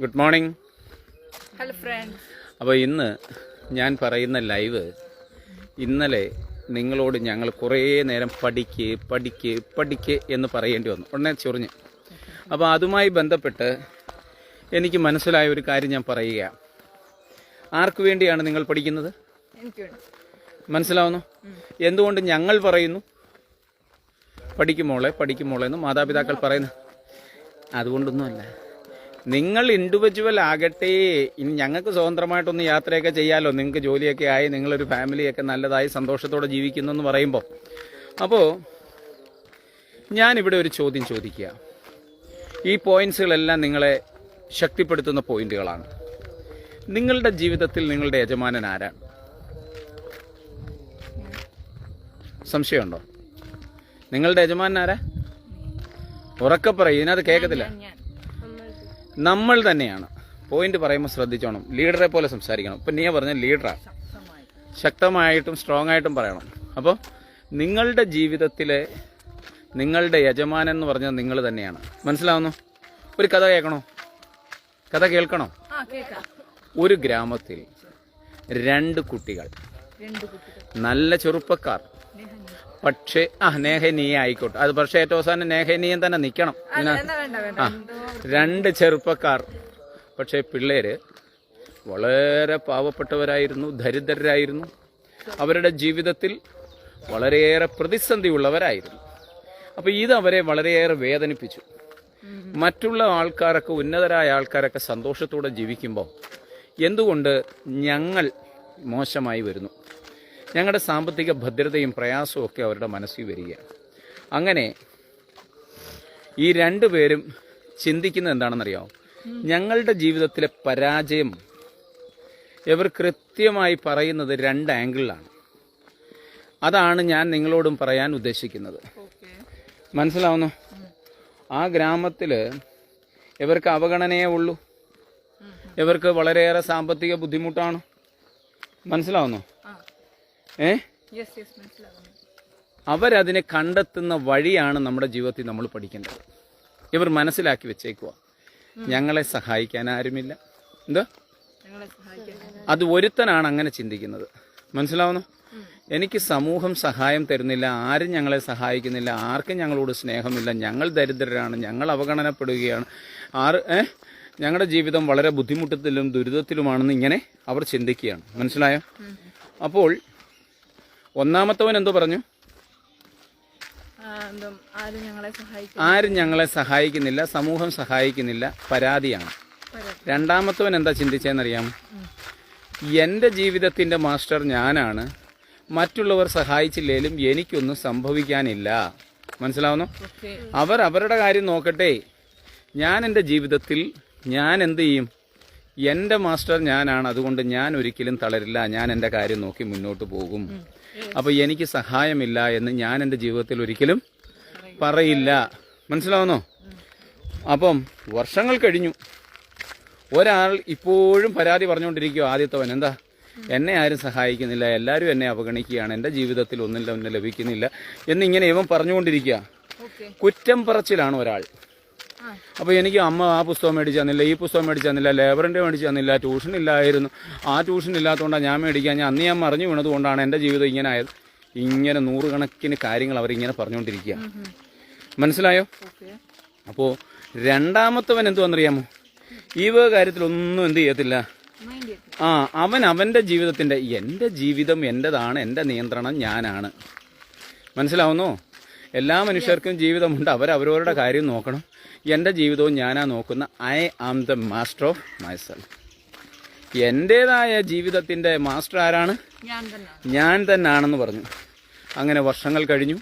Good morning. Hello friends. അപ്പോൾ ഇന്ന് ഞാൻ പറയുന്ന ലൈവ് ഇന്നലെ നിങ്ങളോട് ഞങ്ങൾ കുറേ നേരം പഠിക്ക് എന്ന് പറയേണ്ടി വന്നു. ഉടനെ ചൊറിഞ്ഞ്. അപ്പോൾ അതുമായി ബന്ധപ്പെട്ട് എനിക്ക് മനസ്സിലായ ഒരു കാര്യം ഞാൻ പറയുക. ആർക്ക് വേണ്ടിയാണ് നിങ്ങൾ പഠിക്കുന്നത്? മനസ്സിലാവുന്നു? എന്തുകൊണ്ട് ഞങ്ങൾ പറയുന്നു പഠിക്കുമോളെ എന്ന് മാതാപിതാക്കൾ പറയുന്നു? അതുകൊണ്ടൊന്നുമല്ല. നിങ്ങൾ ഇൻഡിവിജ്വൽ ആകട്ടെ. ഇനി ഞങ്ങൾക്ക് സ്വതന്ത്രമായിട്ടൊന്ന് യാത്രയൊക്കെ ചെയ്യാമല്ലോ, നിങ്ങൾക്ക് ജോലിയൊക്കെ ആയി നിങ്ങളൊരു ഫാമിലിയൊക്കെ നല്ലതായി സന്തോഷത്തോടെ ജീവിക്കുന്നു എന്ന് പറയുമ്പോൾ, അപ്പോൾ ഞാനിവിടെ ഒരു ചോദ്യം ചോദിക്കുക. ഈ പോയിന്റ്സുകളെല്ലാം നിങ്ങളെ ശക്തിപ്പെടുത്തുന്ന പോയിന്റുകളാണ്. നിങ്ങളുടെ ജീവിതത്തിൽ നിങ്ങളുടെ യജമാനൻ ആരാണ്? സംശയമുണ്ടോ? നിങ്ങളുടെ യജമാനൻ ആരാ? ഉറക്കെ പറയും, ഇതിനകത്ത് കേൾക്കത്തില്ല. നമ്മൾ തന്നെയാണ്. പോയിന്റ് പറയുമ്പോൾ ശ്രദ്ധിച്ചോണം. ലീഡറെ പോലെ സംസാരിക്കണം. ഇപ്പം നീ പറഞ്ഞ ലീഡറാണ്. ശക്തമായിട്ടും സ്ട്രോങ് ആയിട്ടും പറയണം. അപ്പോൾ നിങ്ങളുടെ ജീവിതത്തിലെ നിങ്ങളുടെ യജമാനൻ എന്ന് പറഞ്ഞത് നിങ്ങൾ തന്നെയാണ്. മനസ്സിലാവുന്നു? ഒരു കഥ കേൾക്കണോ? കഥ കേൾക്കണോ? ഒരു ഗ്രാമത്തിൽ രണ്ട് കുട്ടികൾ, നല്ല ചെറുപ്പക്കാർ. പക്ഷേ നേഹനീയ ആയിക്കോട്ടെ, അത് പക്ഷേ ഏറ്റവും അവസാനം നേഹനീയം തന്നെ നിൽക്കണം. രണ്ട് ചെറുപ്പക്കാർ. പക്ഷേ പിള്ളേര് വളരെ പാവപ്പെട്ടവരായിരുന്നു, ദരിദ്രരായിരുന്നു. അവരുടെ ജീവിതത്തിൽ വളരെയേറെ പ്രതിസന്ധി ഉള്ളവരായിരുന്നു. അപ്പോൾ ഇത് അവരെ വളരെയേറെ വേദനിപ്പിച്ചു. മറ്റുള്ള ആൾക്കാരൊക്കെ, ഉന്നതരായ ആൾക്കാരൊക്കെ സന്തോഷത്തോടെ ജീവിക്കുമ്പോൾ എന്തുകൊണ്ട് ഞങ്ങൾ മോശമായി വരുന്നു? ഞങ്ങളുടെ സാമ്പത്തിക ഭദ്രതയും പ്രയാസവും ഒക്കെ അവരുടെ മനസ്സിൽ വരികയാണ്. അങ്ങനെ ഈ രണ്ടുപേരും ചിന്തിക്കുന്നത് എന്താണെന്നറിയാമോ? ഞങ്ങളുടെ ജീവിതത്തിലെ പരാജയം ഇവർ കൃത്യമായി പറയുന്നത് രണ്ട് ആംഗിളിലാണ്. അതാണ് ഞാൻ നിങ്ങളോടും പറയാൻ ഉദ്ദേശിക്കുന്നത്. മനസ്സിലാവുന്നു? ആ ഗ്രാമത്തിൽ ഇവർക്ക് അവഗണനയേ ഉള്ളൂ. ഇവർക്ക് വളരെയേറെ സാമ്പത്തിക ബുദ്ധിമുട്ടാണ്. മനസ്സിലാവുന്നു? അവരതിനെ കണ്ടെത്തുന്ന വഴിയാണ് നമ്മുടെ ജീവിതത്തിൽ നമ്മൾ പഠിക്കേണ്ടത്. ഇവർ മനസ്സിലാക്കി വെച്ചേക്കുക, ഞങ്ങളെ സഹായിക്കാൻ ആരുമില്ല. എന്താ? അത് ഒരുത്തനാണ് അങ്ങനെ ചിന്തിക്കുന്നത്. മനസ്സിലാവുന്നു? എനിക്ക് സമൂഹം സഹായം തരുന്നില്ല, ആരും ഞങ്ങളെ സഹായിക്കുന്നില്ല, ആർക്കും ഞങ്ങളോട് സ്നേഹമില്ല, ഞങ്ങൾ ദരിദ്രരാണ്, ഞങ്ങൾ അവഗണനപ്പെടുകയാണ്, ഞങ്ങളുടെ ജീവിതം വളരെ ബുദ്ധിമുട്ടത്തിലും ദുരിതത്തിലുമാണെന്ന് ഇങ്ങനെ അവർ ചിന്തിക്കുകയാണ്. മനസ്സിലായോ? അപ്പോൾ ഒന്നാമത്തവൻ എന്തോ പറഞ്ഞു? ആരും ഞങ്ങളെ സഹായിക്കുന്നില്ല, സമൂഹം സഹായിക്കുന്നില്ല, പരാതിയാണ്. രണ്ടാമത്തവൻ എന്താ ചിന്തിച്ചതെന്നറിയാം? എൻ്റെ ജീവിതത്തിൻ്റെ മാസ്റ്റർ ഞാനാണ്, മറ്റുള്ളവർ സഹായിച്ചില്ലേലും എനിക്കൊന്നും സംഭവിക്കാനില്ല. മനസ്സിലാവുന്നു? അവർ അവരുടെ കാര്യം നോക്കട്ടെ, ഞാൻ എൻ്റെ ജീവിതത്തിൽ ഞാൻ എന്ത് ചെയ്യും? എൻ്റെ മാസ്റ്റർ ഞാനാണ്, അതുകൊണ്ട് ഞാൻ ഒരിക്കലും തളരില്ല, ഞാൻ എൻ്റെ കാര്യം നോക്കി മുന്നോട്ട് പോകും. അപ്പോൾ എനിക്ക് സഹായമില്ല എന്ന് ഞാൻ എൻ്റെ ജീവിതത്തിൽ ഒരിക്കലും പറയില്ല. മനസ്സിലാവുന്നോ? അപ്പം വർഷങ്ങൾ കഴിഞ്ഞു. ഒരാൾ ഇപ്പോഴും പരാതി പറഞ്ഞുകൊണ്ടിരിക്കുക. ആദ്യത്തവൻ എന്താ? എന്നെ ആരും സഹായിക്കുന്നില്ല, എല്ലാവരും എന്നെ അവഗണിക്കുകയാണ്, എൻ്റെ ജീവിതത്തിൽ ഒന്നും ലഭിക്കുന്നില്ല എന്നിങ്ങനെ ഇവൻ പറഞ്ഞുകൊണ്ടിരിക്കുക. കുറ്റം പറച്ചിലാണ് ഒരാൾ. അപ്പോൾ എനിക്ക് അമ്മ ആ പുസ്തകം മേടിച്ചു തന്നില്ല, ഈ പുസ്തകം മേടിച്ചു തന്നില്ല, ലേബറിൻ്റെ മേടിച്ചു തന്നില്ല, ട്യൂഷൻ ഇല്ലായിരുന്നു, ആ ട്യൂഷൻ ഇല്ലാത്തതുകൊണ്ടാണ് ഞാൻ മേടിക്കാൻ, അന്ന് ഞാൻ മറിഞ്ഞു വീണതുകൊണ്ടാണ് എൻ്റെ ജീവിതം ഇങ്ങനെ ആയത്. ഇങ്ങനെ നൂറുകണക്കിന് കാര്യങ്ങൾ അവരിങ്ങനെ പറഞ്ഞുകൊണ്ടിരിക്കുക. മനസ്സിലായോ? അപ്പോൾ രണ്ടാമത്തവൻ എന്തുവെന്നറിയാമോ? ഈ കാര്യത്തിലൊന്നും എന്ത് ചെയ്യത്തില്ല. അവൻ അവൻ്റെ ജീവിതത്തിൻ്റെ, എൻ്റെ ജീവിതം എൻ്റെതാണ്, എൻ്റെ നിയന്ത്രണം ഞാനാണ്. മനസ്സിലാവുന്നോ? എല്ലാ മനുഷ്യർക്കും ജീവിതമുണ്ട്, അവരവരുടെ കാര്യം നോക്കണം. എൻ്റെ ജീവിതവും ഞാനാ നോക്കുന്ന. I am the master of myself. എൻ്റേതായ ജീവിതത്തിൻ്റെ മാസ്റ്റർ ആരാണ്? ഞാൻ തന്നെയാണെന്ന് പറഞ്ഞു. അങ്ങനെ വർഷങ്ങൾ കഴിഞ്ഞു.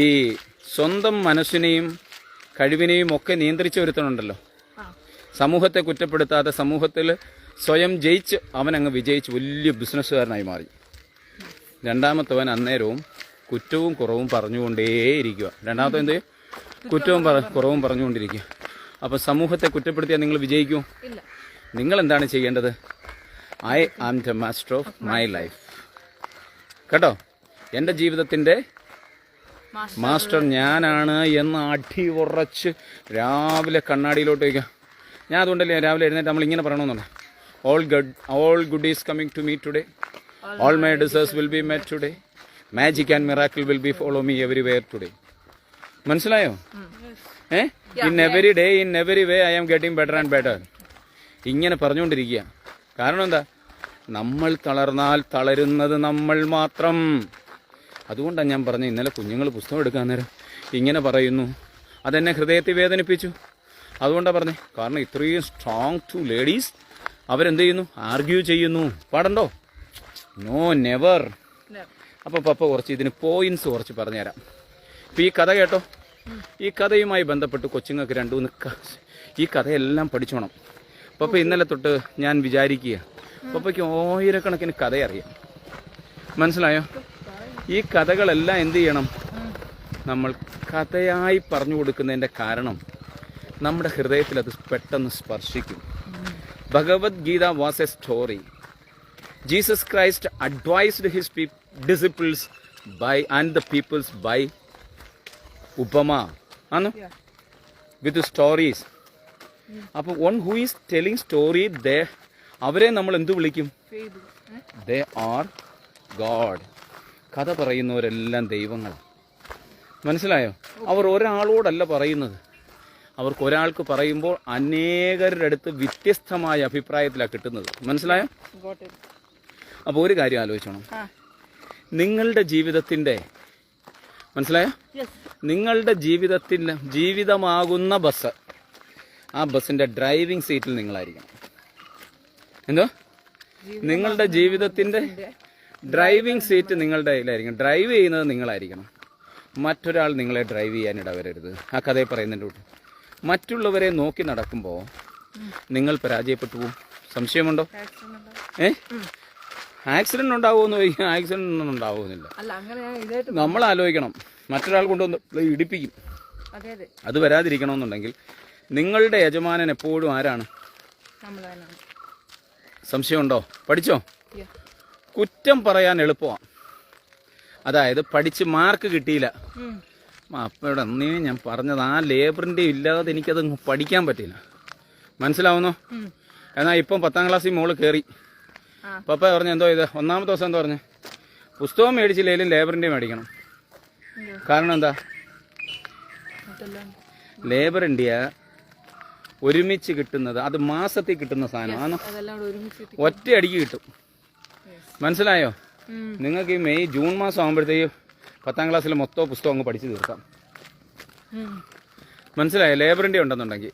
ഈ സ്വന്തം മനസ്സിനെയും കഴിവിനെയും ഒക്കെ നിയന്ത്രിച്ച ഒരുത്തനുണ്ടല്ലോ, സമൂഹത്തെ കുറ്റപ്പെടുത്താതെ സമൂഹത്തിൽ സ്വയം ജയിച്ച് അവനങ്ങ് വിജയിച്ച് വലിയ ബിസിനസ്സുകാരനായി മാറി. രണ്ടാമത്തവൻ അന്നേരവും കുറ്റവും കുറവും പറഞ്ഞുകൊണ്ടേയിരിക്കുക. രണ്ടാമത്തെ എന്ത്? കുറ്റവും കുറവും പറഞ്ഞുകൊണ്ടിരിക്കുക. അപ്പോൾ സമൂഹത്തെ കുറ്റപ്പെടുത്തിയാൽ നിങ്ങൾ വിജയിക്കുമോ? നിങ്ങൾ എന്താണ് ചെയ്യേണ്ടത്? I am the master of my life. കേട്ടോ? എൻ്റെ ജീവിതത്തിൻ്റെ മാസ്റ്റർ ഞാനാണ് എന്ന് അടി ഉറച്ച് രാവിലെ കണ്ണാടിയിലോട്ട് വയ്ക്കുക. ഞാൻ അതുകൊണ്ടല്ലേ രാവിലെ എഴുന്നേറ്റ് നമ്മൾ ഇങ്ങനെ പറയണമെന്നുണ്ട്. All good is coming to me today, all my desires will be met today, magic and miracle will be follow me everywhere today. മനസ്സിലായോ? In every day in every way I am getting better and better. ഇങ്ങനെ പറഞ്ഞുകൊണ്ടിരിക്കുക. കാരണം എന്താ? നമ്മൾ തളർന്നാൽ തളരുന്നത് നമ്മൾ മാത്രം. അതുകൊണ്ടാണ് ഞാൻ പറഞ്ഞത്, ഇന്നലെ കുഞ്ഞുങ്ങൾ പുസ്തകം എടുക്കാൻ നേരം ഇങ്ങനെ പറയുന്നു, അതെന്നെ ഹൃദയത്തെ വേദനിപ്പിച്ചു. അതുകൊണ്ടാണ് പറഞ്ഞത്. കാരണം ഇത്രയും സ്ട്രോങ് ടു ലേഡീസ് അവരെന്ത് ചെയ്യുന്നു? ആർഗ്യൂ ചെയ്യുന്നു. പാടണ്ടോ? No, never. അപ്പോൾ പപ്പ കുറച്ച് ഇതിന് പോയിന്റ്സ് കുറച്ച് പറഞ്ഞുതരാം. ഇപ്പോൾ ഈ കഥ കേട്ടോ, ഈ കഥയുമായി ബന്ധപ്പെട്ട് കൊച്ചുങ്ങൾക്ക് രണ്ടു മൂന്ന് ഈ കഥയെല്ലാം പഠിച്ചോണം. പപ്പ ഇന്നലെ തൊട്ട് ഞാൻ വിചാരിക്കുക, പപ്പയ്ക്ക് 1000കണക്കിന് കഥ അറിയാം. മനസ്സിലായോ? ഈ കഥകളെല്ലാം എന്ത് ചെയ്യണം? നമ്മൾ കഥയായി പറഞ്ഞു കൊടുക്കുന്നതിൻ്റെ കാരണം നമ്മുടെ ഹൃദയത്തിൽ അത് പെട്ടെന്ന് സ്പർശിക്കും. Bhagavad Gita was a story. Jesus Christ advised his disciples by and the peoples by ഉപമ ആണോ, വിത്ത് സ്റ്റോറീസ്. അപ്പം one who is telling story, അവരെ നമ്മൾ എന്തു വിളിക്കും? They are god. കഥ പറയുന്നവരെല്ലാം ദൈവങ്ങളാണ്. മനസ്സിലായോ? അവർ ഒരാളോടല്ല പറയുന്നത്. അവർക്ക് ഒരാൾക്ക് പറയുമ്പോൾ അനേകരുടെ അടുത്ത് വ്യത്യസ്തമായ അഭിപ്രായത്തിലാണ് കിട്ടുന്നത്. മനസ്സിലായോ? അപ്പോൾ ഒരു കാര്യം ആലോചിച്ചോണം. നിങ്ങളുടെ ജീവിതത്തിൻ്റെ, മനസ്സിലായോ? നിങ്ങളുടെ ജീവിതമാകുന്ന ബസ്, ആ ബസ്സിൻ്റെ ഡ്രൈവിംഗ് സീറ്റിൽ നിങ്ങളായിരിക്കണം. എന്തോ? നിങ്ങളുടെ ജീവിതത്തിൻ്റെ ഡ്രൈവിംഗ് സീറ്റ് നിങ്ങളുടെ കയ്യിലായിരിക്കണം. ഡ്രൈവ് ചെയ്യുന്നത് നിങ്ങളായിരിക്കണം. മറ്റൊരാൾ നിങ്ങളെ ഡ്രൈവ് ചെയ്യാൻ ഇടവരരുത്. ആ കഥയെ പറയുന്നതിൻ്റെ കൂട്ട് മറ്റുള്ളവരെ നോക്കി നടക്കുമ്പോൾ നിങ്ങൾ പരാജയപ്പെട്ടു പോകും. സംശയമുണ്ടോ? ആക്സിഡന്റ് ഉണ്ടാവുമെന്ന് ചോദിക്കാം. ആക്സിഡന്റ് ഒന്നും ഉണ്ടാവുന്നില്ല. നമ്മൾ ആലോചിക്കണം, മറ്റൊരാൾ കൊണ്ടുവന്ന് ഇടിപ്പിക്കും. അത് വരാതിരിക്കണമെന്നുണ്ടെങ്കിൽ നിങ്ങളുടെ യജമാനൻ എപ്പോഴും ആരാണ്? സംശയമുണ്ടോ? പഠിച്ചോ? കുറ്റം പറയാൻ എളുപ്പമാണ്. അതായത് പഠിച്ച് മാർക്ക് കിട്ടിയില്ല, അപ്പോഴെ ഞാൻ പറഞ്ഞത് ആ ലേബറിൻ്റെ ഇല്ലാതെ എനിക്കത് പഠിക്കാൻ പറ്റില്ല. മനസ്സിലാവുന്നോ? എന്നാൽ ഇപ്പം 10ാം ക്ലാസ്സിൽ മോള് കയറി. പപ്പ പറഞ്ഞു, എന്തോ ഇത് ഒന്നാമത്തെ ദിവസം എന്താ പറഞ്ഞു? പുസ്തകം മേടിച്ചില്ലെങ്കിലും ലേബറിൻ്റെ മേടിക്കണം. കാരണം എന്താ? ലേബർ ഇന്ത്യ ഒരുമിച്ച് കിട്ടുന്നത്, അത് മാസത്തിൽ കിട്ടുന്ന സാധനമാണ്. ഒറ്റയടിക്ക് കിട്ടും. മനസ്സിലായോ? നിങ്ങൾക്ക് ഈ ജൂൺ മാസം ആകുമ്പോഴത്തേക്ക് 10ാം ക്ലാസ്സിൽ മൊത്തം പുസ്തകം അങ്ങ് പഠിച്ചു തീർക്കാം. മനസ്സിലായോ? ലേബർ ഇന്ത്യ ഉണ്ടെന്നുണ്ടെങ്കിൽ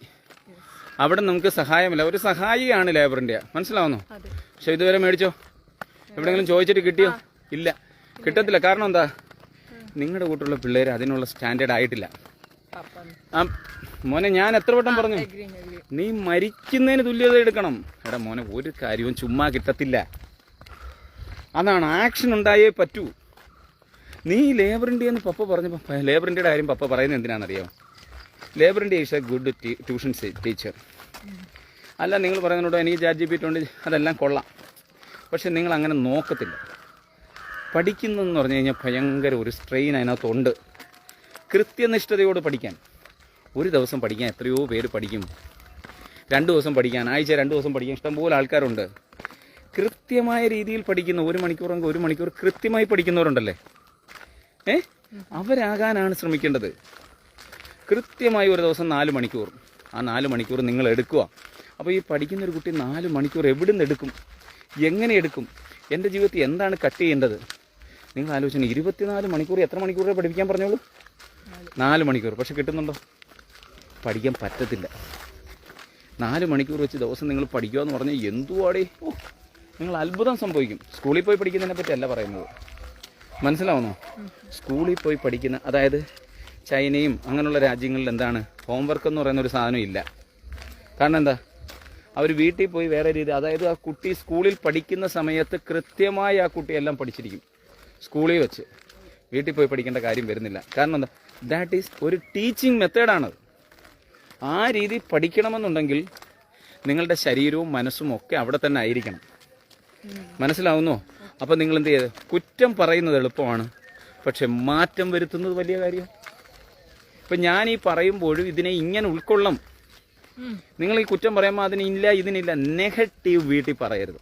അവിടെ നമുക്ക് സഹായമില്ല. ഒരു സഹായിയാണ് ലേബർ ഇന്ത്യ. മനസ്സിലാവുന്നോ? പക്ഷെ ഇതുവരെ മേടിച്ചോ? എവിടെയെങ്കിലും ചോദിച്ചിട്ട് കിട്ടിയോ? ഇല്ല, കിട്ടത്തില്ല. കാരണം എന്താ? നിങ്ങളുടെ കൂട്ടുള്ള പിള്ളേർ അതിനുള്ള സ്റ്റാൻഡേർഡ് ആയിട്ടില്ല. മോനെ, ഞാൻ എത്ര വട്ടം പറഞ്ഞു, നീ മരിക്കുന്നതിന് തുല്യത എടുക്കണം. എടാ മോനെ, ഒരു കാര്യവും ചുമ്മാ കിട്ടത്തില്ല. അതാണ്, ആക്ഷൻ ഉണ്ടായേ പറ്റൂ. നീ ലേബർ ഇന്ത്യ എന്ന് പപ്പ പറഞ്ഞപ്പോൾ, ലേബർ ഇന്ത്യയുടെ കാര്യം പപ്പ പറയുന്നത് എന്തിനാണെന്നറിയാമോ? Labour India is a good tuition teacher. അല്ല, നിങ്ങൾ പറയുന്നതോട് എനിക്ക് ChatGPT ഉണ്ട്, അതെല്ലാം കൊള്ളാം. പക്ഷെ നിങ്ങൾ അങ്ങനെ നോക്കത്തില്ല. പഠിക്കുന്നതെന്ന് പറഞ്ഞു കഴിഞ്ഞാൽ ഭയങ്കര ഒരു സ്ട്രെയിൻ അതിനകത്തുണ്ട്. കൃത്യനിഷ്ഠതയോട് പഠിക്കാൻ, ഒരു ദിവസം പഠിക്കാൻ എത്രയോ പേര് പഠിക്കും. 2 ദിവസം പഠിക്കാൻ, ആഴ്ച 2 ദിവസം പഠിക്കാൻ ഇഷ്ടംപോലെ ആൾക്കാരുണ്ട്. കൃത്യമായ രീതിയിൽ പഠിക്കുന്ന, 1 മണിക്കൂറെങ്കിൽ 1 മണിക്കൂർ കൃത്യമായി പഠിക്കുന്നവരുണ്ടല്ലേ, അവരാകാനാണ് ശ്രമിക്കേണ്ടത്. കൃത്യമായി ഒരു ദിവസം 4 മണിക്കൂർ, ആ 4 മണിക്കൂർ നിങ്ങൾ എടുക്കുക. അപ്പോൾ ഈ പഠിക്കുന്നൊരു കുട്ടി 4 മണിക്കൂർ എവിടെ നിന്ന് എടുക്കും? എങ്ങനെ എടുക്കും? എൻ്റെ ജീവിതത്തിൽ എന്താണ് കട്ട് ചെയ്യേണ്ടത്? നിങ്ങൾ ആലോചിക്കണം. 24 മണിക്കൂർ എത്ര മണിക്കൂറേ പഠിപ്പിക്കാൻ പറഞ്ഞോളൂ? 4 മണിക്കൂർ. പക്ഷെ കിട്ടുന്നുണ്ടോ? പഠിക്കാൻ പറ്റത്തില്ല. 4 മണിക്കൂർ വെച്ച് ദിവസം നിങ്ങൾ പഠിക്കുക എന്ന് പറഞ്ഞാൽ എന്തുവാടേ? നിങ്ങൾ അത്ഭുതം സംഭവിക്കും. സ്കൂളിൽ പോയി പഠിക്കുന്നതിനെ പറ്റി അല്ല പറയുന്നത്. മനസ്സിലാവുന്നോ? സ്കൂളിൽ പോയി പഠിക്കുന്ന, അതായത് ചൈനയും അങ്ങനെയുള്ള രാജ്യങ്ങളിൽ എന്താണ്, ഹോംവർക്ക് എന്ന് പറയുന്ന ഒരു സാധനം ഇല്ല. കാരണം എന്താ? അവർ വീട്ടിൽ പോയി വേറെ രീതി, അതായത് ആ കുട്ടി സ്കൂളിൽ പഠിക്കുന്ന സമയത്ത് കൃത്യമായി ആ കുട്ടിയെല്ലാം പഠിച്ചിരിക്കും. സ്കൂളിൽ വെച്ച് വീട്ടിൽ പോയി പഠിക്കേണ്ട കാര്യം വരുന്നില്ല. കാരണം എന്താ? ദാറ്റ് ഈസ് ഒരു ടീച്ചിങ് മെത്തേഡാണത്. ആ രീതി പഠിക്കണമെന്നുണ്ടെങ്കിൽ നിങ്ങളുടെ ശരീരവും മനസ്സും ഒക്കെ അവിടെ തന്നെ ആയിരിക്കണം. മനസ്സിലാവുന്നോ? അപ്പം നിങ്ങൾ എന്ത് ചെയ്ത്? കുറ്റം പറയുന്നത് എളുപ്പമാണ്, പക്ഷെ മാറ്റം വരുത്തുന്നത് വലിയ കാര്യമാണ്. ഇപ്പം ഞാൻ ഈ പറയുമ്പോഴും ഇതിനെ ഇങ്ങനെ ഉൾക്കൊള്ളും. നിങ്ങൾ ഈ കുറ്റം പറയുമ്പോൾ അതിനില്ല ഇതിനില്ല നെഗറ്റീവ് വീട്ടിൽ പറയരുത്.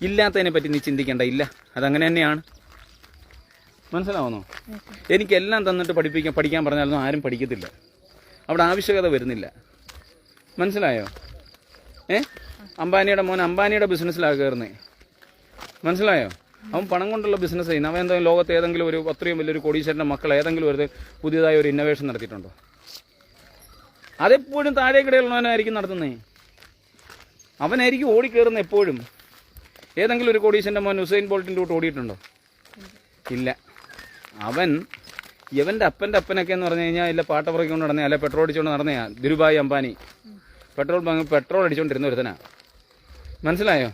ഇല്ലാത്തതിനെ പറ്റി നീ ചിന്തിക്കേണ്ട. ഇല്ല, അതങ്ങനെ തന്നെയാണ്. മനസ്സിലാവുന്നോ? എനിക്കെല്ലാം തന്നിട്ട് പഠിക്കാൻ പറഞ്ഞാലൊന്നും ആരും പഠിക്കത്തില്ല. അവിടെ ആവശ്യകത വരുന്നില്ല. മനസ്സിലായോ? അംബാനിയുടെ മോൻ അംബാനിയുടെ ബിസിനസ്സിലാണ് കയറുന്നത്. മനസ്സിലായോ? അവൻ പണം കൊണ്ടുള്ള ബിസിനസ് ചെയ്യുന്നത്. അവൻ എന്തെങ്കിലും ലോകത്ത് ഏതെങ്കിലും ഒരു അത്രയും വലിയൊരു കോടീശ്വരൻ്റെ മക്കൾ ഏതെങ്കിലും ഒരു പുതിയതായി ഒരു ഇന്നോവേഷൻ നടത്തിയിട്ടുണ്ടോ? അതെപ്പോഴും താഴേക്കിടയിലുള്ളവനായിരിക്കും നടത്തുന്നത്. അവനായിരിക്കും ഓടിക്കയറുന്നത് എപ്പോഴും. ഏതെങ്കിലും ഒരു കോടീശ്വരൻ്റെ മോൻ ഉസൈൻ ബോൾട്ടിൻ്റെ കൂട്ട് ഓടിയിട്ടുണ്ടോ? ഇല്ല. ഇവൻ്റെ അപ്പനൊക്കെ എന്ന് പറഞ്ഞു കഴിഞ്ഞാൽ ഇല്ല പാട്ട പുറക്കൊണ്ട് നടന്നേ, അല്ല പെട്രോൾ അടിച്ചുകൊണ്ട് നടന്നയാ. ധീരുഭായ് അംബാനി പെട്രോൾ അടിച്ചുകൊണ്ടിരുന്ന ഒരുത്തനാ. മനസ്സിലായോ?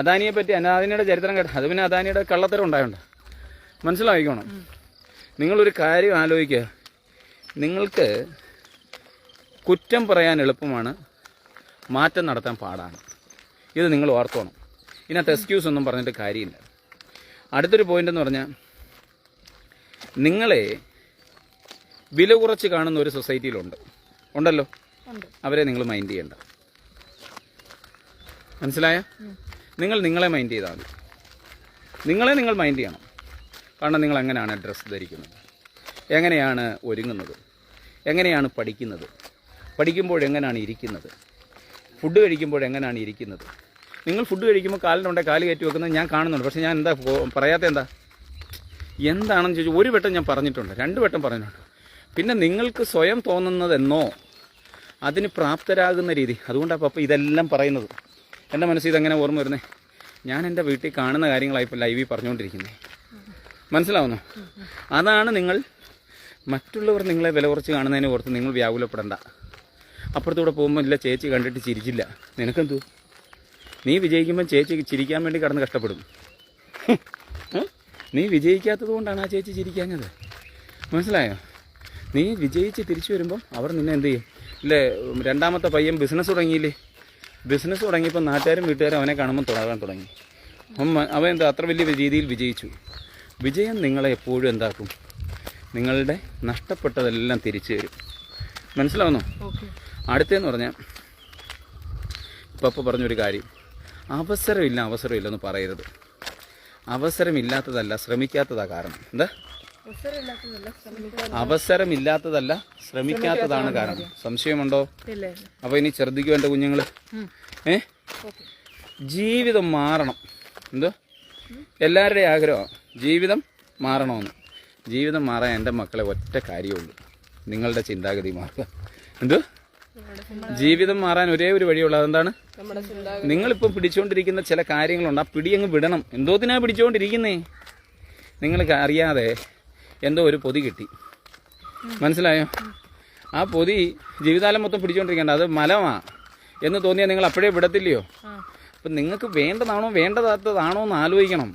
അദാനിയെ പറ്റി അദാനിയുടെ ചരിത്രം കേട്ട അത് പിന്നെ അദാനിയുടെ കള്ളത്തരം ഉണ്ടായോണ്ട് മനസ്സിലായിക്കോണം. നിങ്ങളൊരു കാര്യം ആലോചിക്കുക. നിങ്ങൾക്ക് കുറ്റം പറയാൻ എളുപ്പമാണ്, മാറ്റം നടത്താൻ പാടാണ്. ഇത് നിങ്ങൾ ഓർത്തോണം. ഇതിനകത്ത് എക്സ്ക്യൂസ് ഒന്നും പറഞ്ഞിട്ട് കാര്യമില്ല. അടുത്തൊരു പോയിന്റ് എന്ന് പറഞ്ഞാൽ, നിങ്ങളെ വില കുറച്ച് കാണുന്ന ഒരു ഉണ്ടല്ലോ, അവരെ നിങ്ങൾ മൈൻഡ് ചെയ്യണ്ട. മനസ്സിലായ? നിങ്ങളെ മൈൻഡ് ചെയ്താൽ മതി. നിങ്ങൾ മൈൻഡ് ചെയ്യണം. കാരണം നിങ്ങൾ എങ്ങനെയാണ് ഡ്രസ്സ് ധരിക്കുന്നത്, എങ്ങനെയാണ് ഒരുങ്ങുന്നത്, എങ്ങനെയാണ് പഠിക്കുന്നത്, പഠിക്കുമ്പോഴെങ്ങനെയാണ് ഇരിക്കുന്നത്, ഫുഡ് കഴിക്കുമ്പോഴെങ്ങനെയാണ് ഇരിക്കുന്നത്. നിങ്ങൾ ഫുഡ് കഴിക്കുമ്പോൾ കാലിനുണ്ടെ കാല് കയറ്റി വെക്കുന്നത് ഞാൻ കാണുന്നുണ്ട്. പക്ഷേ ഞാൻ പറയാത്ത എന്താണെന്ന് ചോദിച്ചാൽ ഒരു വട്ടം ഞാൻ പറഞ്ഞിട്ടുണ്ട്, 2 വട്ടം പറഞ്ഞിട്ടുണ്ട്. പിന്നെ നിങ്ങൾക്ക് സ്വയം തോന്നുന്നതെന്നോ അതിന് പ്രാപ്തരാകുന്ന രീതി. അതുകൊണ്ടാണ് പപ്പ ഇതെല്ലാം പറയുന്നത്. എൻ്റെ മനസ്സിൽ ഇതെങ്ങനെ ഓർമ്മ വരുന്നേ? ഞാൻ എൻ്റെ വീട്ടിൽ കാണുന്ന കാര്യങ്ങളായി ഇപ്പോൾ ലൈവിൽ പറഞ്ഞുകൊണ്ടിരിക്കുന്നത്. മനസ്സിലാവുന്നു? അതാണ് നിങ്ങൾ മറ്റുള്ളവർ നിങ്ങളെ വില കുറച്ച് കാണുന്നതിനെ ഓർത്ത് നിങ്ങൾ വ്യാകുലപ്പെടണ്ട. അപ്പുറത്തൂടെ പോകുമ്പോൾ ഇല്ല ചേച്ചി കണ്ടിട്ട് ചിരിച്ചില്ല, നിനക്കെന്തു? നീ വിജയിക്കുമ്പോൾ ചേച്ചി ചിരിക്കാൻ വേണ്ടി കടന്ന് കഷ്ടപ്പെടും. നീ വിജയിക്കാത്തത് കൊണ്ടാണ് ആ ചേച്ചി ചിരിക്കാഞ്ഞത്. മനസ്സിലായോ? നീ വിജയിച്ച് തിരിച്ചു വരുമ്പം അവർ നിന്നെ എന്ത് ചെയ്യും? ഇല്ലേ, രണ്ടാമത്തെ പയ്യൻ ബിസിനസ് തുടങ്ങിയില്ലേ? ബിസിനസ് തുടങ്ങിയപ്പോൾ നാട്ടുകാരും വീട്ടുകാരും അവനെ കാണുമ്പോൾ തുടങ്ങാൻ തുടങ്ങി. അവൻ എന്താ അത്ര വലിയ രീതിയിൽ വിജയിച്ചു. വിജയം നിങ്ങളെ എപ്പോഴും എന്താക്കും? നിങ്ങളുടെ നഷ്ടപ്പെട്ടതെല്ലാം തിരിച്ചു തരും. മനസ്സിലാവുന്നോ? അടുത്തതെന്ന് പറഞ്ഞാൽ പപ്പ പറഞ്ഞൊരു കാര്യം, അവസരമില്ലെന്ന് പറയരുത്. അവസരമില്ലാത്തതല്ല, ശ്രമിക്കാത്തതാ കാരണം. എന്താ? അവസരമില്ലാത്തതല്ല, ശ്രമിക്കാത്തതാണ് കാരണം. സംശയമുണ്ടോ? അപ്പോൾ ഇനി ശ്രദ്ധിക്കും എൻ്റെ കുഞ്ഞുങ്ങൾ. ജീവിതം മാറണം. എന്തോ? എല്ലാവരുടെയും ആഗ്രഹമാണ് ജീവിതം മാറണമെന്ന്. ജീവിതം മാറാൻ എൻ്റെ മക്കളെ ഒറ്റ കാര്യമുള്ളൂ, നിങ്ങളുടെ ചിന്താഗതി മാറുക. എന്തോ? ജീവിതം മാറാൻ ഒരേ ഒരു വഴിയുള്ളത്. അതെന്താണ്? നിങ്ങളിപ്പം പിടിച്ചുകൊണ്ടിരിക്കുന്ന ചില കാര്യങ്ങളുണ്ട്, ആ പിടി അങ്ങ് വിടണം. എന്തോത്തിനാ പിടിച്ചുകൊണ്ടിരിക്കുന്നേ? നിങ്ങൾക്ക് അറിയാതെ എന്തോ ഒരു പൊതി കിട്ടി. മനസ്സിലായോ? ആ പൊതി ജീവിതകാലം മൊത്തം പിടിച്ചുകൊണ്ടിരിക്കേണ്ട, അത് മലമാ എന്ന് തോന്നിയാൽ നിങ്ങൾ അപ്പോഴേ വിടത്തില്ലയോ? അപ്പം നിങ്ങൾക്ക് വേണ്ടതാണോ വേണ്ടതാത്തതാണോ എന്ന് ആലോചിക്കണം.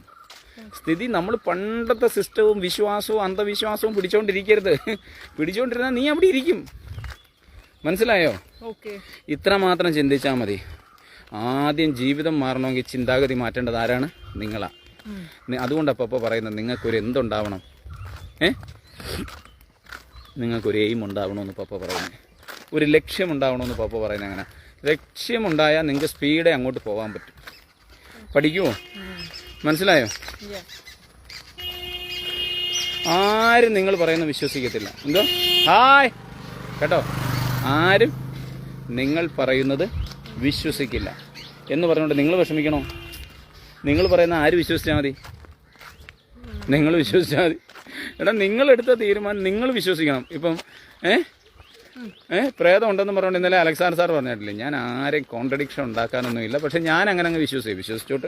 സ്ഥിതി നമ്മൾ പണ്ടത്തെ സിസ്റ്റവും വിശ്വാസവും അന്ധവിശ്വാസവും പിടിച്ചോണ്ടിരിക്കരുത്. പിടിച്ചോണ്ടിരുന്നാൽ നീ അവിടെ ഇരിക്കും. മനസ്സിലായോ? ഇത്ര മാത്രം ചിന്തിച്ചാൽ മതി. ആദ്യം ജീവിതം മാറണമെങ്കിൽ ചിന്താഗതി മാറ്റേണ്ടത് ആരാണ്? നിങ്ങളാ. അതുകൊണ്ടാണ് പപ്പ പറയുന്നത്, നിങ്ങൾക്കൊരു എന്തുണ്ടാവണം? നിങ്ങൾക്കൊരു എയിം ഉണ്ടാവണമെന്ന് പപ്പ പറയുന്നത്, ഒരു ലക്ഷ്യമുണ്ടാവണമെന്ന് പപ്പ പറയുന്നത്. അങ്ങനെ ലക്ഷ്യമുണ്ടായാൽ നിങ്ങൾക്ക് സ്പീഡേ അങ്ങോട്ട് പോകാൻ പറ്റും. പഠിക്കുമോ? മനസ്സിലായോ? ആരും നിങ്ങൾ പറയുന്നത് വിശ്വസിക്കത്തില്ല. എന്തോ ഹായ് കേട്ടോ, ആരും നിങ്ങൾ പറയുന്നത് വിശ്വസിക്കില്ല എന്ന് പറഞ്ഞുകൊണ്ട് നിങ്ങൾ വിഷമിക്കണോ? നിങ്ങൾ പറയുന്ന ആര് വിശ്വസിച്ചാൽ മതി? നിങ്ങൾ വിശ്വസിച്ചാൽ മതി. എടാ, നിങ്ങളെടുത്ത തീരുമാനം നിങ്ങൾ വിശ്വസിക്കണം. ഇപ്പം പ്രേതം ഉണ്ടെന്ന് പറഞ്ഞുകൊണ്ട് ഇന്നലെ അലക്സാണ്ടർ സാർ പറഞ്ഞിട്ടില്ലേ, ഞാൻ ആരെയും കോൺട്രഡിക്ഷൻ ഉണ്ടാക്കാനൊന്നുമില്ല, പക്ഷെ ഞാൻ അങ്ങനെ അങ്ങ് വിശ്വസിച്ചോട്ട്.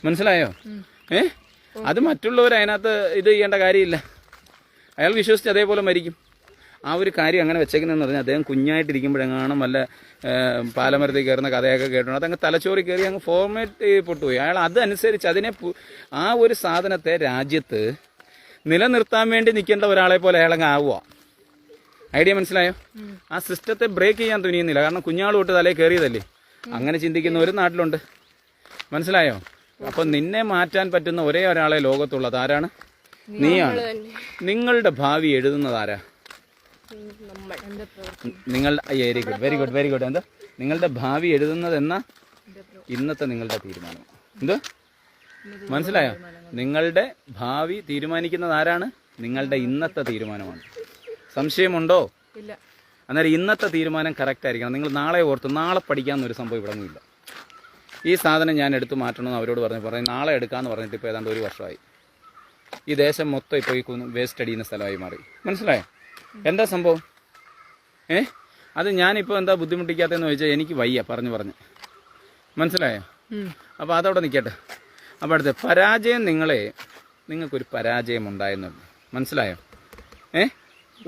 മനസ്സിലായോ? അത് മറ്റുള്ളവർ അതിനകത്ത് ഇത് ചെയ്യേണ്ട കാര്യമില്ല. അയാൾ വിശ്വസിച്ച് അതേപോലെ മരിക്കും. ആ ഒരു കാര്യം അങ്ങനെ വെച്ചേക്കുന്നതെന്ന് പറഞ്ഞാൽ അദ്ദേഹം കുഞ്ഞായിട്ടിരിക്കുമ്പോഴെങ്ങാനും വല്ല പാലമരത്തിൽ കയറുന്ന കഥയൊക്കെ കേട്ടിട്ടുണ്ട്, അതങ്ങ് തലച്ചോറി കയറി അങ്ങ് ഫോർമേറ്റ് പൊട്ടുപോയി. അയാൾ അതനുസരിച്ച് അതിനെ ആ ഒരു സാധനത്തെ രാജ്യത്ത് നിലനിർത്താൻ വേണ്ടി നിൽക്കേണ്ട ഒരാളെ പോലെ അയാളങ്ങ് ആവുക. ഐഡിയ മനസ്സിലായോ? ആ സിസ്റ്റത്തെ ബ്രേക്ക് ചെയ്യാൻ തുനിയുന്നില്ല. കാരണം കുഞ്ഞാൾ തൊട്ട് തലേ കയറിയതല്ലേ. അങ്ങനെ ചിന്തിക്കുന്ന ഒരു നാട്ടിലുണ്ട്. മനസ്സിലായോ? അപ്പം നിന്നെ മാറ്റാൻ പറ്റുന്ന ഒരേ ഒരാളെ ലോകത്തുള്ളത് ആരാണ്? നീയാണ്. നിങ്ങളുടെ ഭാവി എഴുതുന്നത് ആരാ? നിങ്ങളുടെ വെരി ഗുഡ് എന്താ നിങ്ങളുടെ ഭാവി എഴുതുന്നത് എന്നാ ഇന്നത്തെ നിങ്ങളുടെ തീരുമാനം. എന്തോ മനസ്സിലായോ? നിങ്ങളുടെ ഭാവി തീരുമാനിക്കുന്നത് ആരാണ്? നിങ്ങളുടെ ഇന്നത്തെ തീരുമാനമാണ്. സംശയമുണ്ടോ? ഇല്ല. അന്നേരം ഇന്നത്തെ തീരുമാനം കറക്റ്റ് ആയിരിക്കണം. നിങ്ങൾ നാളെ ഓർത്ത് നാളെ പഠിക്കാമെന്നൊരു സംഭവം ഇവിടെ ഒന്നുമില്ല. ഈ സാധനം ഞാൻ എടുത്തു മാറ്റണമെന്ന് അവരോട് പറഞ്ഞു നാളെ എടുക്കാമെന്ന് പറഞ്ഞിട്ട് ഇപ്പോൾ ഏതാണ്ട് 1 വർഷമായി. ഈ ദേശം മൊത്തം ഇപ്പോൾ ഈ വേസ്റ്റ് അടിയുന്ന സ്ഥലമായി മാറി. മനസ്സിലായോ എന്താ സംഭവം? അത് ഞാനിപ്പോൾ എന്താ ബുദ്ധിമുട്ടിക്കാത്തതെന്ന് ചോദിച്ചാൽ എനിക്ക് വയ്യ പറഞ്ഞു മനസ്സിലായോ? അപ്പോൾ അതവിടെ നിൽക്കട്ടെ. അപ്പോൾ അടുത്ത് പരാജയം നിങ്ങൾക്കൊരു പരാജയം ഉണ്ടായെന്നുള്ളൂ. മനസ്സിലായോ?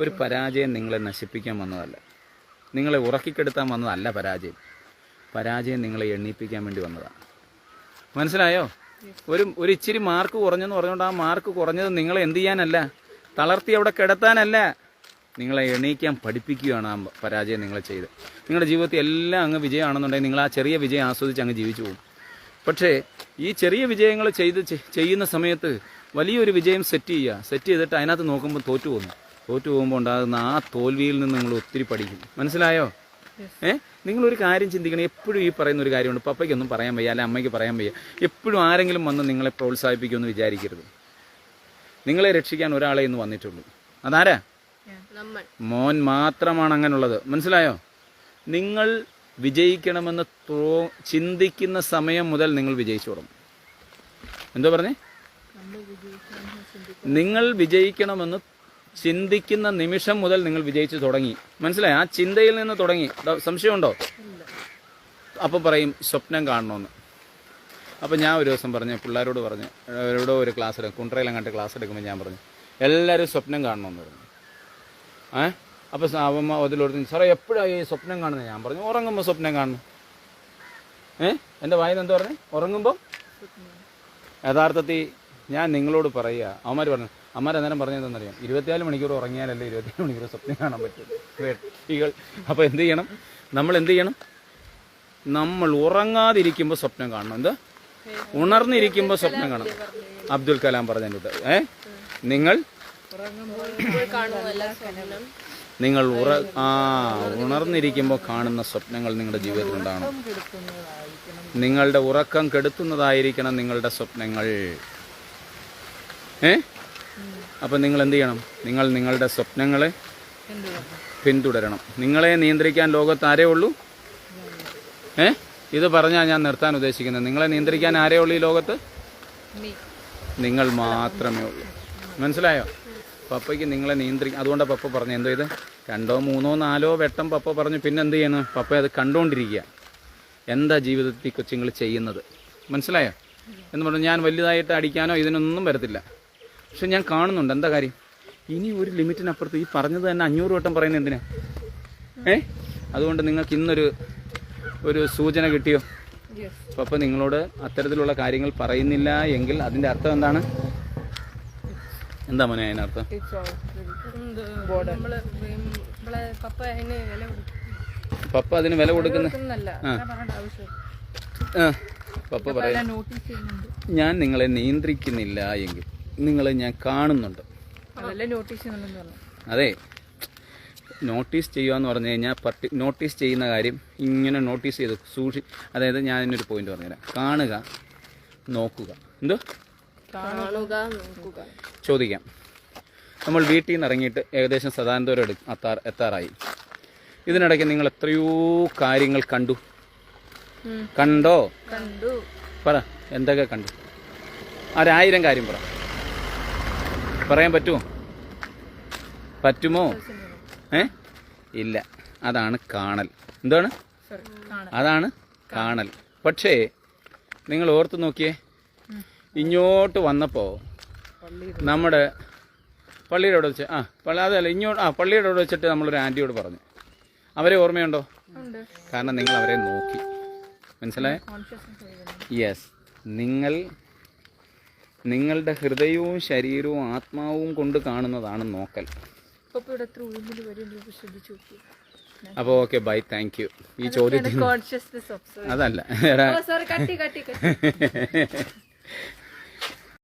ഒരു പരാജയം നിങ്ങളെ നശിപ്പിക്കാൻ വന്നതല്ല, നിങ്ങളെ ഉറക്കിക്കെടുത്താൻ വന്നതല്ല പരാജയം നിങ്ങളെ എണ്ണിപ്പിക്കാൻ വേണ്ടി വന്നതാണ്. മനസ്സിലായോ? ഒരു ഇച്ചിരി മാർക്ക് കുറഞ്ഞെന്ന് പറഞ്ഞുകൊണ്ട് ആ മാർക്ക് കുറഞ്ഞത് നിങ്ങളെ എന്ത് ചെയ്യാനല്ല, തളർത്തി അവിടെ കിടത്താനല്ല, നിങ്ങളെ എണീക്കാൻ പഠിപ്പിക്കുകയാണ് ആ പരാജയം നിങ്ങളെ ചെയ്ത്. നിങ്ങളുടെ ജീവിതത്തിൽ എല്ലാം അങ്ങ് വിജയമാണെന്നുണ്ടെങ്കിൽ നിങ്ങൾ ആ ചെറിയ വിജയം ആസ്വദിച്ച് അങ്ങ് ജീവിച്ചു പോകും. പക്ഷേ ഈ ചെറിയ വിജയങ്ങൾ ചെയ്യുന്ന സമയത്ത് വലിയൊരു വിജയം സെറ്റ് ചെയ്തിട്ട് അതിനകത്ത് നോക്കുമ്പോൾ തോറ്റു പോകുമ്പോൾ ഉണ്ടാകുന്ന ആ തോൽവിയിൽ നിന്ന് നിങ്ങൾ ഒത്തിരി പഠിക്കും. മനസ്സിലായോ? നിങ്ങളൊരു കാര്യം ചിന്തിക്കണം. എപ്പോഴും ഈ പറയുന്ന ഒരു കാര്യമുണ്ട്, പപ്പയ്ക്കൊന്നും പറയാൻ വയ്യ, അല്ലെ അമ്മയ്ക്ക് പറയാൻ വയ്യ. എപ്പോഴും ആരെങ്കിലും വന്ന് നിങ്ങളെ പ്രോത്സാഹിപ്പിക്കുമെന്ന് വിചാരിക്കരുത്. നിങ്ങളെ രക്ഷിക്കാൻ ഒരാളെ ഇന്ന് വന്നിട്ടുള്ളൂ. അതാരാ? മോൻ മാത്രമാണ് അങ്ങനെയുള്ളത്. മനസ്സിലായോ? നിങ്ങൾ വിജയിക്കണമെന്ന് ചിന്തിക്കുന്ന സമയം മുതൽ നിങ്ങൾ വിജയിച്ചു തുടങ്ങും. എന്തോ പറഞ്ഞേ? നിങ്ങൾ വിജയിക്കണമെന്ന് ചിന്തിക്കുന്ന നിമിഷം മുതൽ നിങ്ങൾ വിജയിച്ചു തുടങ്ങി. മനസ്സിലായി? ആ ചിന്തയിൽ നിന്ന് തുടങ്ങി. സംശയമുണ്ടോ? അപ്പം പറയും സ്വപ്നം കാണണമെന്ന്. അപ്പം ഞാൻ ഒരു ദിവസം പറഞ്ഞു, പിള്ളേരോട് പറഞ്ഞു, എവിടെ ഒരു ക്ലാസ് എടുക്കും, കുണ്ട്രയിലങ്ങാട്ട് ക്ലാസ് എടുക്കുമ്പോൾ ഞാൻ പറഞ്ഞു എല്ലാവരും സ്വപ്നം കാണണമെന്ന് പറഞ്ഞു. അപ്പോൾ അവമ്മ അതിലോട് സാറേ എപ്പോഴാണ് ഈ സ്വപ്നം കാണുന്നത്? ഞാൻ പറഞ്ഞു ഉറങ്ങുമ്പോൾ സ്വപ്നം കാണുന്നു. എൻ്റെ വായിന്ന് എന്താ പറഞ്ഞേ? ഉറങ്ങുമ്പോൾ. യഥാർത്ഥത്തിൽ ഞാൻ നിങ്ങളോട് പറയുക, അവന്മാർ പറഞ്ഞു, അമ്മമാർ അന്നേരം പറഞ്ഞതെന്നറിയാം, 24 മണിക്കൂർ ഉറങ്ങിയാലല്ലേ 24 മണിക്കൂർ സ്വപ്നം കാണാൻ പറ്റും വ്യക്തികൾ. അപ്പോൾ എന്ത് ചെയ്യണം? നമ്മൾ ഉറങ്ങാതിരിക്കുമ്പോൾ സ്വപ്നം കാണണം. എന്താ? ഉണർന്നിരിക്കുമ്പോൾ സ്വപ്നം കാണണം. അബ്ദുൽ കലാം പറഞ്ഞിട്ട് നിങ്ങൾ ഉണർന്നിരിക്കുമ്പോൾ കാണുന്ന സ്വപ്നങ്ങൾ നിങ്ങളുടെ ജീവിതത്തിൽ ഉണ്ടാകണം. നിങ്ങളുടെ ഉറക്കം കെടുത്തുന്നതായിരിക്കണം നിങ്ങളുടെ സ്വപ്നങ്ങൾ. അപ്പം നിങ്ങൾ എന്ത് ചെയ്യണം? നിങ്ങളുടെ സ്വപ്നങ്ങളെ പിന്തുടരണം. നിങ്ങളെ നിയന്ത്രിക്കാൻ ലോകത്ത് ആരേ ഉള്ളൂ? ഇത് പറഞ്ഞാൽ ഞാൻ നിർത്താൻ ഉദ്ദേശിക്കുന്നത്. നിങ്ങളെ നിയന്ത്രിക്കാൻ ആരേ ഉള്ളൂ ഈ ലോകത്ത്? നിങ്ങൾ മാത്രമേ ഉള്ളൂ. മനസ്സിലായോ? പപ്പയ്ക്ക് നിങ്ങളെ അതുകൊണ്ടാണ് പപ്പ പറഞ്ഞു എന്തോ ഇത് 2, 3, 4 വട്ടം പപ്പ പറഞ്ഞു. പിന്നെ എന്ത് ചെയ്യണം? പപ്പ അത് കണ്ടുകൊണ്ടിരിക്കുക. എന്താ ജീവിതത്തിൽ കൊച്ചുങ്ങൾ ചെയ്യുന്നത്? മനസ്സിലായോ? എന്ന് പറഞ്ഞു ഞാൻ വലുതായിട്ട് അടിക്കാനോ ഇതിനൊന്നും വരത്തില്ല. പക്ഷെ ഞാൻ കാണുന്നുണ്ട്. എന്താ കാര്യം? ഇനി ഒരു ലിമിറ്റിനപ്പുറത്ത് ഈ പറഞ്ഞത് തന്നെ 500 വട്ടം പറയുന്നത് എന്തിനാ? അതുകൊണ്ട് നിങ്ങൾക്ക് ഇന്നൊരു സൂചന കിട്ടിയോ? പപ്പ നിങ്ങളോട് അത്തരത്തിലുള്ള കാര്യങ്ങൾ പറയുന്നില്ല എങ്കിൽ അതിൻ്റെ അർത്ഥം എന്താണ്? എന്താ മോനെ അതിനർത്ഥം? പപ്പ അതിന് വില കൊടുക്കുന്ന പപ്പ പറയാം, ഞാൻ നിങ്ങളെ നിയന്ത്രിക്കുന്നില്ല എങ്കിൽ നിങ്ങളെ ഞാൻ കാണുന്നുണ്ട്. അതെ, നോട്ടീസ് ചെയ്യുക എന്ന് പറഞ്ഞു കഴിഞ്ഞാൽ നോട്ടീസ് ചെയ്യുന്ന കാര്യം ഇങ്ങനെ നോട്ടീസ് ചെയ്ത് അതായത് ഞാൻ ഇതിനൊരു പോയിന്റ് പറഞ്ഞുതരാം. കാണുക, നോക്കുക. എന്തോ? ചോദിക്കാം. നമ്മൾ വീട്ടിൽ നിന്ന് ഇറങ്ങിയിട്ട് ഏകദേശം സദാനന്തപുരം എത്താറായി. ഇതിനിടയ്ക്ക് നിങ്ങൾ എത്രയോ കാര്യങ്ങൾ കണ്ടോ? പറ, എന്തൊക്കെ കണ്ടു? 1000 കാര്യം പറയാൻ പറ്റുമോ? ഇല്ല. അതാണ് കാണൽ. എന്താണ്? അതാണ് കാണൽ. പക്ഷേ നിങ്ങൾ ഓർത്ത് നോക്കിയേ, ഇങ്ങോട്ട് വന്നപ്പോൾ നമ്മുടെ പള്ളിയുടെ അവിടെ വെച്ച് പള്ളിയുടെ അവിടെ വെച്ചിട്ട് നമ്മളൊരു ആൻറ്റിയോട് പറഞ്ഞു. അവരെ ഓർമ്മയുണ്ടോ? കാരണം നിങ്ങൾ അവരെ നോക്കി. മനസ്സിലായോ? യെസ്. നിങ്ങളുടെ ഹൃദയവും ശരീരവും ആത്മാവും കൊണ്ട് കാണുന്നതാണ് നോക്കൽ. അപ്പോൾ ഓക്കെ, ബൈ, താങ്ക് യു. ഈ ചോദ്യത്തിന് അതല്ല